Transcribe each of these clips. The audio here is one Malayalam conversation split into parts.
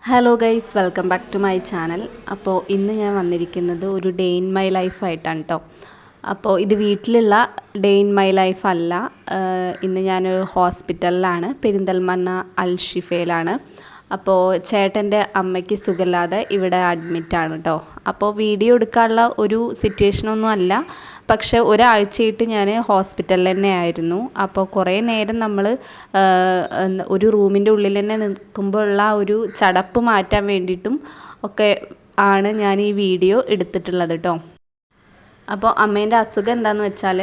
Hello guys, welcome back to my channel. അപ്പോൾ ഇന്ന് ഞാൻ വന്നിരിക്കുന്നത് ഒരു ഡേ ഇൻ മൈ ലൈഫ് ആയിട്ടാണ് കേട്ടോ. അപ്പോൾ ഇത് വീട്ടിലുള്ള ഡേ ഇൻ മൈ ലൈഫ് അല്ല. ഇന്ന് ഞാനൊരു ഹോസ്പിറ്റലിലാണ്, പെരിന്തൽമണ്ണ അൽഷിഫയിലാണ്. അപ്പോൾ ചേട്ടൻ്റെ അമ്മയ്ക്ക് സുഖമില്ലാതെ ഇവിടെ അഡ്മിറ്റാണ് കേട്ടോ. അപ്പോൾ വീഡിയോ എടുക്കാനുള്ള ഒരു സിറ്റുവേഷനൊന്നും അല്ല, പക്ഷേ ഒരാഴ്ചയായിട്ട് ഞാൻ ഹോസ്പിറ്റലിൽ തന്നെ ആയിരുന്നു. അപ്പോൾ കുറേ നേരം നമ്മൾ ഒരു റൂമിൻ്റെ ഉള്ളിൽ തന്നെ നിൽക്കുമ്പോഴുള്ള ഒരു ചടപ്പ് മാറ്റാൻ വേണ്ടിയിട്ടും ഒക്കെ ആണ് ഞാൻ ഈ വീഡിയോ എടുത്തിട്ടുള്ളത് കേട്ടോ. അപ്പോൾ അമ്മേൻ്റെ അസുഖം എന്താണെന്ന് വെച്ചാൽ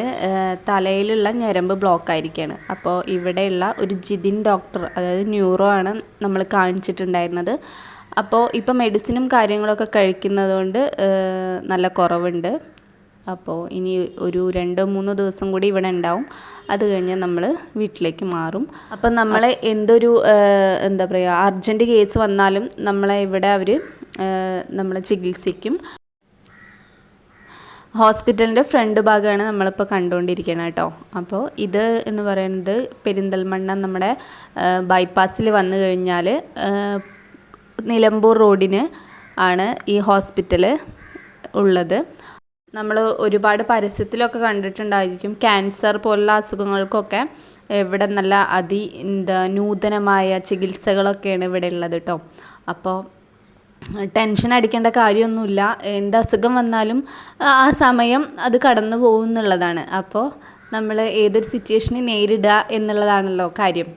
തലയിലുള്ള ഞരമ്പ് ബ്ലോക്ക് ആയിരിക്കുകയാണ്. അപ്പോൾ ഇവിടെയുള്ള ഒരു ജിതിൻ ഡോക്ടർ, അതായത് ന്യൂറോ ആണ് നമ്മൾ കാണിച്ചിട്ടുണ്ടായിരുന്നത്. അപ്പോൾ ഇപ്പോൾ മെഡിസിനും കാര്യങ്ങളൊക്കെ കഴിക്കുന്നത് കൊണ്ട് നല്ല കുറവുണ്ട്. അപ്പോൾ ഇനി ഒരു 2-3 ദിവസം കൂടി ഇവിടെ ഉണ്ടാവും. അത് കഴിഞ്ഞ് നമ്മൾ വീട്ടിലേക്ക് മാറും. അപ്പം നമ്മൾ എന്തൊരു എന്താ പറയുക, അർജൻറ്റ് കേസ് വന്നാലും നമ്മളെ ഇവിടെ അവർ നമ്മളെ ചികിത്സിക്കും. ഹോസ്പിറ്റലിൻ്റെ ഫ്രണ്ട് ഭാഗമാണ് നമ്മളിപ്പോൾ കണ്ടുകൊണ്ടിരിക്കുന്നത് കേട്ടോ. അപ്പോൾ ഇത് എന്ന് പറയുന്നത് പെരിന്തൽമണ്ണ നമ്മുടെ ബൈപ്പാസിൽ വന്നു കഴിഞ്ഞാൽ നിലമ്പൂർ റോഡിന് ആണ് ഈ ഹോസ്പിറ്റൽ ഉള്ളത്. നമ്മൾ ഒരുപാട് പരസ്യത്തിലൊക്കെ കണ്ടിട്ടുണ്ടായിരിക്കും, ക്യാൻസർ പോലുള്ള അസുഖങ്ങൾക്കൊക്കെ ഇവിടെ നല്ല നൂതനമായ ചികിത്സകളൊക്കെയാണ് ഇവിടെ ഉള്ളത് കേട്ടോ. അപ്പോൾ ടെൻഷൻ അടിക്കേണ്ട കാര്യമൊന്നുമില്ല. എന്ത് അസുഖം വന്നാലും ആ സമയം അത് കടന്നു പോകും എന്നുള്ളതാണ്. അപ്പോൾ നമ്മൾ ഏതൊരു സിറ്റുവേഷനെ നേരിടുക എന്നുള്ളതാണല്ലോ കാര്യം.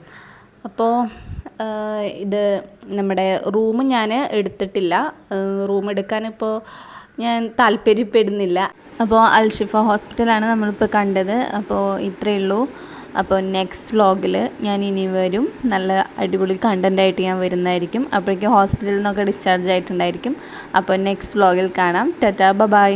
അപ്പോൾ ഇത് നമ്മുടെ റൂം ഞാൻ എടുത്തിട്ടില്ല. റൂം എടുക്കാനിപ്പോൾ ഞാൻ താല്പര്യപ്പെടുന്നില്ല. അപ്പോൾ അൽഷിഫ ഹോസ്പിറ്റലാണ് നമ്മളിപ്പോൾ കണ്ടത്. അപ്പോൾ ഇത്രയേ ഉള്ളൂ. അപ്പോൾ നെക്സ്റ്റ് വ്ളോഗിൽ ഞാൻ ഇനി വരും. നല്ല അടിപൊളി കണ്ടൻറ്റായിട്ട് ഞാൻ വരുന്നതായിരിക്കും. അപ്പോഴേക്കും ഹോസ്പിറ്റലിൽ നിന്നൊക്കെ ഡിസ്ചാർജ് ആയിട്ടുണ്ടായിരിക്കും. അപ്പോൾ നെക്സ്റ്റ് വ്ളോഗിൽ കാണാം. ടാറ്റാ, ബൈ.